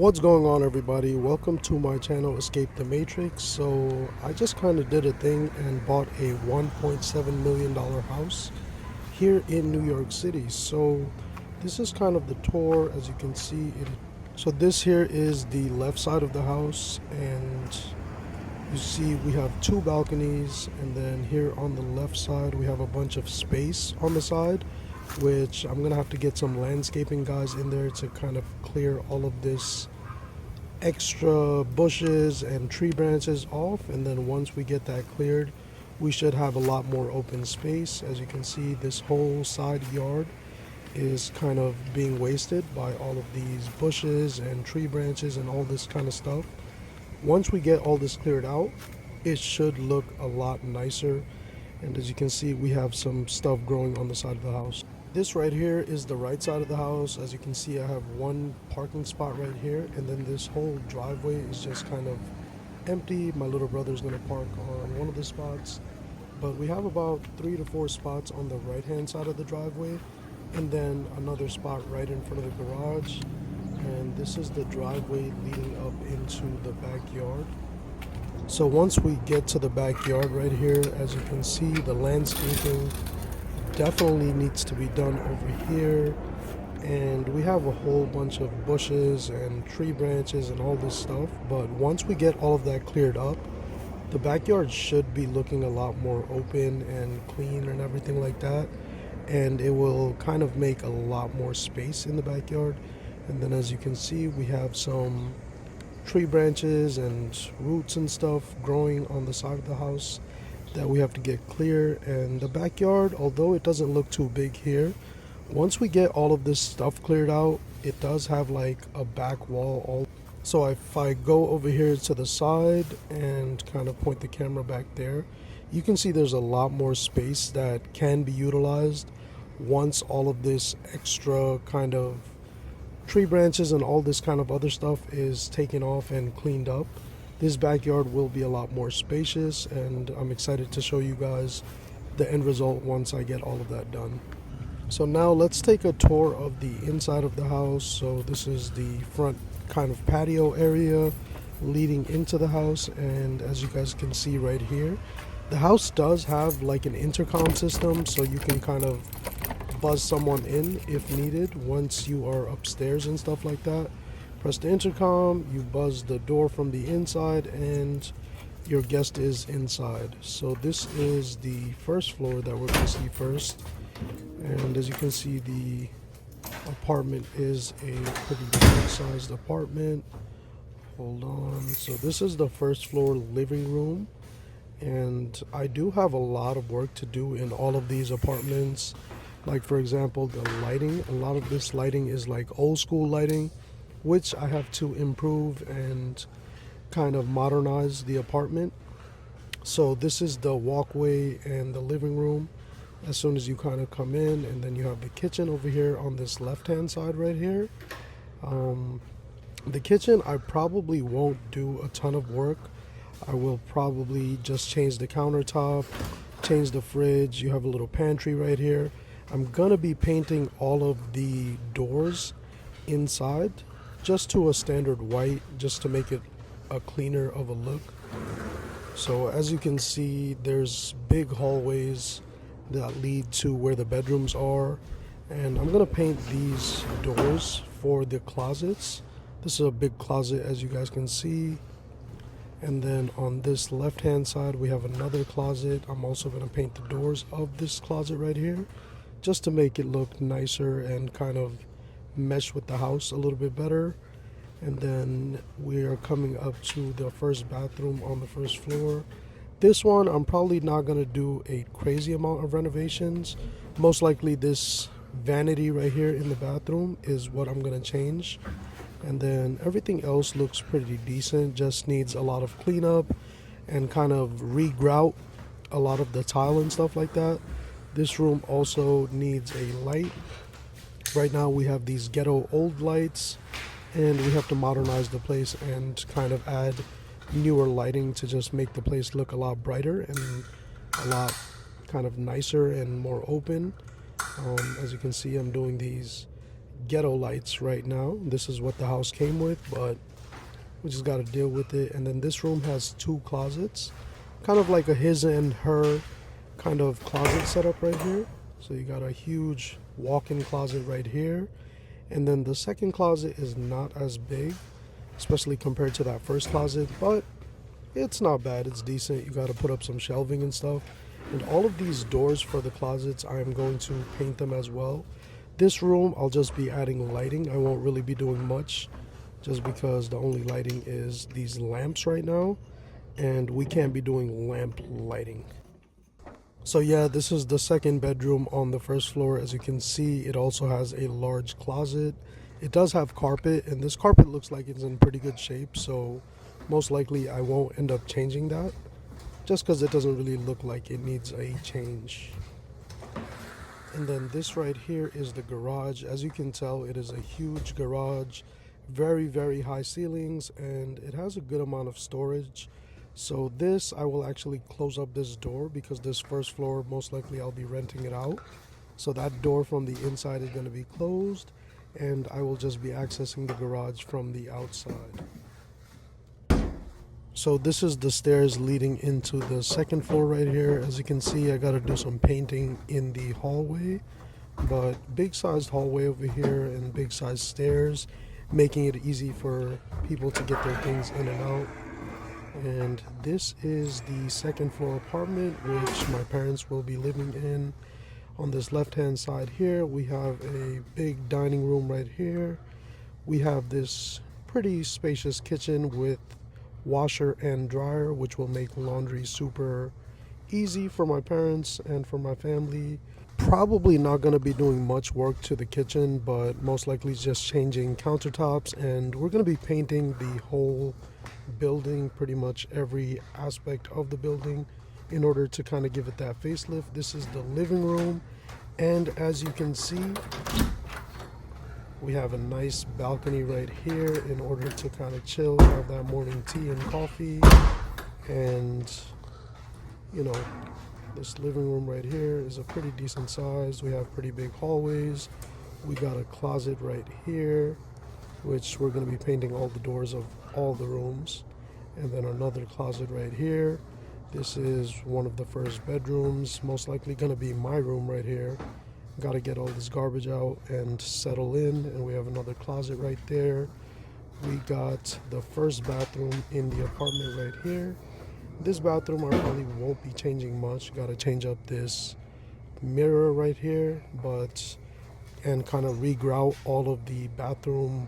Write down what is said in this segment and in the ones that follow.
What's going on, everybody? Welcome to my channel Escape the Matrix. So I just kind of did a thing and bought a $1.7 million house here in New York City. So this is kind of the tour. As you can see, so this here is the left side of the house, and you see we have two balconies, and then here on the left side we have a bunch of space on the side, which I'm gonna have to get some landscaping guys in there to kind of clear all of this extra bushes and tree branches off. And then once we get that cleared, we should have a lot more open space. As you can see, this whole side yard is kind of being wasted by all of these bushes and tree branches and all this kind of stuff. Once we get all this cleared out, it should look a lot nicer. And as you can see, we have some stuff growing on the side of the house. This right here is the right side of the house. As you can see, I have one parking spot right here, and then this whole driveway is just kind of empty. My little brother's gonna park on one of the spots, but we have about 3 to 4 spots on the right hand side of the driveway, and then another spot right in front of the garage. And this is the driveway leading up into the backyard. So once we get to the backyard right here, as you can see, the landscaping definitely needs to be done over here, and we have a whole bunch of bushes and tree branches and all this stuff. But once we get all of that cleared up, the backyard should be looking a lot more open and clean and everything like that, and it will kind of make a lot more space in the backyard. And then as you can see, we have some tree branches and roots and stuff growing on the side of the house that we have to get clear. And the backyard, although it doesn't look too big here, once we get all of this stuff cleared out, it does have like a back wall. So if I go over here to the side and kind of point the camera back there, you can see there's a lot more space that can be utilized once all of this extra kind of tree branches and all this kind of other stuff is taken off and cleaned up. This backyard will be a lot more spacious, and I'm excited to show you guys the end result once I get all of that done. So now let's take a tour of the inside of the house. So this is the front kind of patio area leading into the house, and as you guys can see right here, the house does have like an intercom system, so you can kind of buzz someone in if needed. Once you are upstairs and stuff like that, press the intercom, you buzz the door from the inside, and your guest is inside. So this is the first floor that we're going to see first, and as you can see, the apartment is a pretty big sized apartment. Hold on. So this is the first floor living room, and I do have a lot of work to do in all of these apartments. Like, for example, the lighting. A lot of this lighting is like old school lighting, which I have to improve and kind of modernize the apartment. So this is the walkway and the living room as soon as you kind of come in, and then you have the kitchen over here on this left hand side right here. The kitchen, I probably won't do a ton of work. I will probably just change the countertop, change the fridge. You have a little pantry right here. I'm gonna be painting all of the doors inside just to a standard white, just to make it a cleaner of a look. So as you can see, there's big hallways that lead to where the bedrooms are, and I'm gonna paint these doors for the closets. This is a big closet, as you guys can see. And then on this left hand side we have another closet. I'm also gonna paint the doors of this closet right here, just to make it look nicer and kind of mesh with the house a little bit better. And then we are coming up to the first bathroom on the first floor. This one, I'm probably not gonna do a crazy amount of renovations. Most likely this vanity right here in the bathroom is what I'm gonna change. And then everything else looks pretty decent, just needs a lot of cleanup and kind of re-grout a lot of the tile and stuff like that. This room also needs a light. Right now we have these ghetto old lights, and we have to modernize the place and kind of add newer lighting to just make the place look a lot brighter and a lot kind of nicer and more open. As you can see, I'm doing these ghetto lights right now. This is what the house came with, but we just got to deal with it. And then this room has two closets, kind of like a his and her kind of closet setup right here. So you got a huge walk-in closet right here. And then the second closet is not as big, especially compared to that first closet, but it's not bad. It's decent. You got to put up some shelving and stuff. And all of these doors for the closets, I'm going to paint them as well. This room, I'll just be adding lighting. I won't really be doing much just because the only lighting is these lamps right now. And we can't be doing lamp lighting. So yeah, this is the second bedroom on the first floor. As you can see, it also has a large closet. It does have carpet, and this carpet looks like it's in pretty good shape, so most likely I won't end up changing that just because it doesn't really look like it needs a change. And then this right here is the garage. As you can tell, it is a huge garage, very high ceilings, and it has a good amount of storage. So this, I will actually close up this door because this first floor, most likely I'll be renting it out. So that door from the inside is going to be closed, and I will just be accessing the garage from the outside. So this is the stairs leading into the second floor right here. As you can see, I got to do some painting in the hallway, but big sized hallway over here and big sized stairs, making it easy for people to get their things in and out. And this is the second floor apartment which my parents will be living in. On this left hand side here, we have a big dining room right here. We have this pretty spacious kitchen with washer and dryer, which will make laundry super easy for my parents and for my family. Probably not going to be doing much work to the kitchen, but most likely just changing countertops, and we're going to be painting the whole building, pretty much every aspect of the building, in order to kind of give it that facelift. This is the living room, and as you can see, we have a nice balcony right here in order to kind of chill, have that morning tea and coffee. And you know, this living room right here is a pretty decent size. We have pretty big hallways. We got a closet right here, which we're going to be painting all the doors of all the rooms. And then another closet right here. This is one of the first bedrooms, most likely going to be my room right here. Got to get all this garbage out and settle in. And we have another closet right there. We got the first bathroom in the apartment right here. This bathroom I probably won't be changing much. Got to change up this mirror right here, and kind of regrout all of the bathroom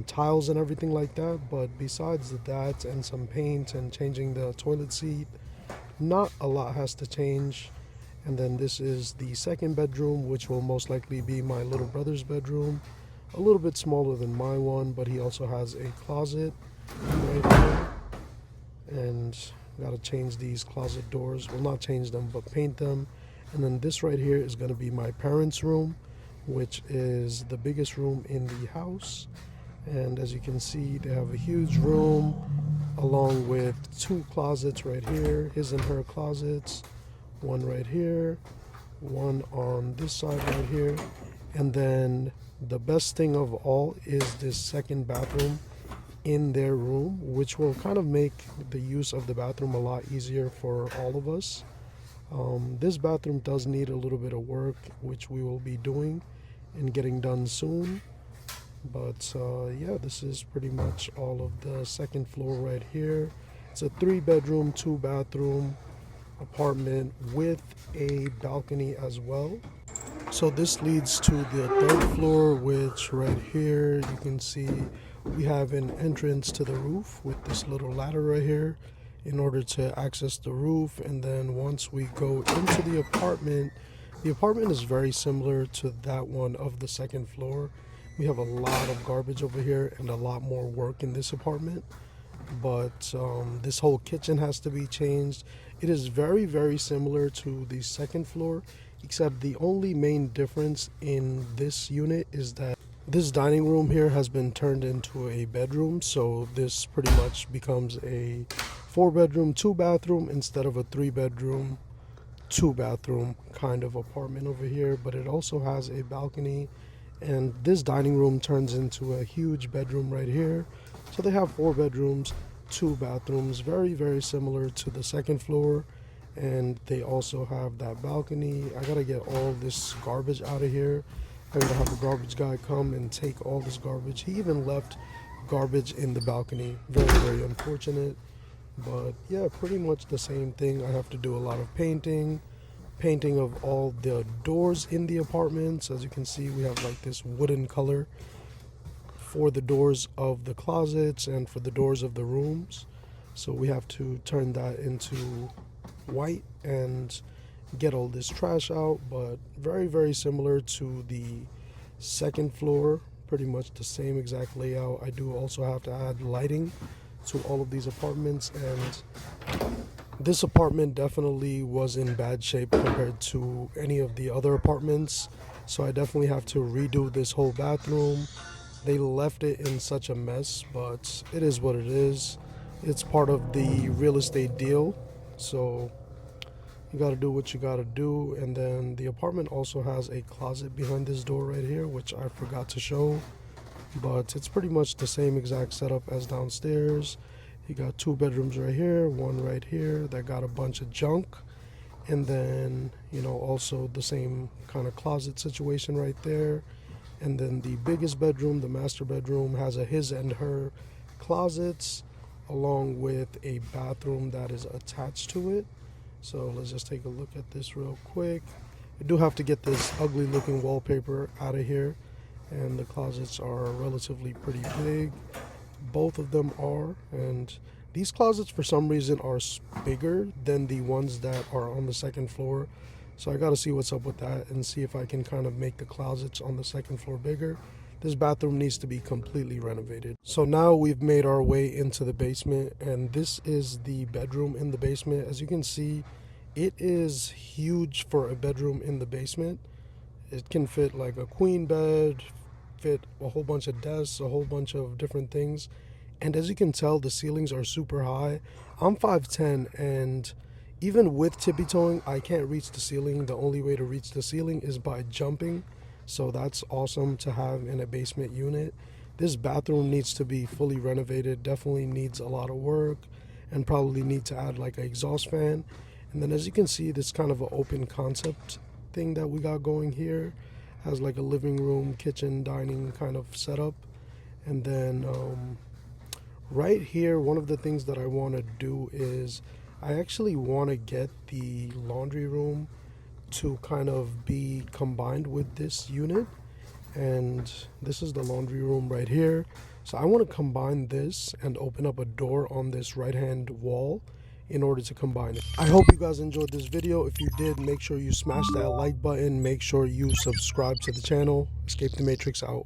tiles and everything like that. But besides that and some paint and changing the toilet seat, not a lot has to change. And then this is the second bedroom, which will most likely be my little brother's bedroom. A little bit smaller than my one, but he also has a closet right here. And got to change these closet doors. Well, not change them, but paint them. And then this right here is going to be my parents' room, which is the biggest room in the house. And as you can see, they have a huge room along with two closets right here, his and her closets, one right here, one on this side right here. And then the best thing of all is this second bathroom in their room, which will kind of make the use of the bathroom a lot easier for all of us. This bathroom does need a little bit of work, which we will be doing and getting done soon. But yeah, this is pretty much all of the second floor right here. It's a 3-bedroom, 2-bathroom apartment with a balcony as well. So this leads to the third floor, which right here you can see we have an entrance to the roof with this little ladder right here in order to access the roof. And then once we go into the apartment is very similar to that one of the second floor. We have a lot of garbage over here and a lot more work in this apartment. But this whole kitchen has to be changed. It is very similar to the second floor, except the only main difference in this unit is that this dining room here has been turned into a bedroom. So this pretty much becomes a 4-bedroom, 2-bathroom instead of a 3-bedroom, 2-bathroom kind of apartment over here. But it also has a balcony And this dining room turns into a huge bedroom right here. So they have 4 bedrooms, 2 bathrooms, very, very similar to the second floor. And they also have that balcony. I gotta get all this garbage out of here. I gotta have a garbage guy come and take all this garbage. He even left garbage in the balcony. Very, very unfortunate. But yeah, pretty much the same thing. I have to do a lot of painting of all the doors in the apartments. As you can see, we have like this wooden color for the doors of the closets and for the doors of the rooms. So we have to turn that into white and get all this trash out. But very, very similar to the second floor, pretty much the same exact layout. I do also have to add lighting to all of these apartments, and this apartment definitely was in bad shape compared to any of the other apartments. So I definitely have to redo this whole bathroom. They left it in such a mess, but it is what it is. It's part of the real estate deal. So you got to do what you got to do. And then the apartment also has a closet behind this door right here, which I forgot to show. But it's pretty much the same exact setup as downstairs. You got 2 bedrooms right here, one right here that got a bunch of junk. And then, also the same kind of closet situation right there. And then the biggest bedroom, the master bedroom, has a his and her closets along with a bathroom that is attached to it. So let's just take a look at this real quick. I do have to get this ugly looking wallpaper out of here. And the closets are relatively pretty big. Both of them are. And these closets for some reason are bigger than the ones that are on the second floor. So I got to see what's up with that and see if I can kind of make the closets on the second floor bigger. This bathroom needs to be completely renovated. So now we've made our way into the basement, and this is the bedroom in the basement. As you can see, it is huge for a bedroom in the basement. It can fit like a queen bed, fit a whole bunch of desks, a whole bunch of different things. And as you can tell, the ceilings are super high. I'm 5'10", and even with tippy toeing, I can't reach the ceiling. The only way to reach the ceiling is by jumping. So that's awesome to have in a basement unit. This bathroom needs to be fully renovated, definitely needs a lot of work, and probably need to add like an exhaust fan. And then as you can see, this kind of an open concept thing that we got going here. Has like a living room, kitchen, dining kind of setup. And then right here, one of the things that I want to do is I actually want to get the laundry room to kind of be combined with this unit. And this is the laundry room right here. So I want to combine this and open up a door on this right hand wall in order to combine it. I hope you guys enjoyed this video. If you did, make sure you smash that like button. Make sure you subscribe to the channel. Escape the Matrix out.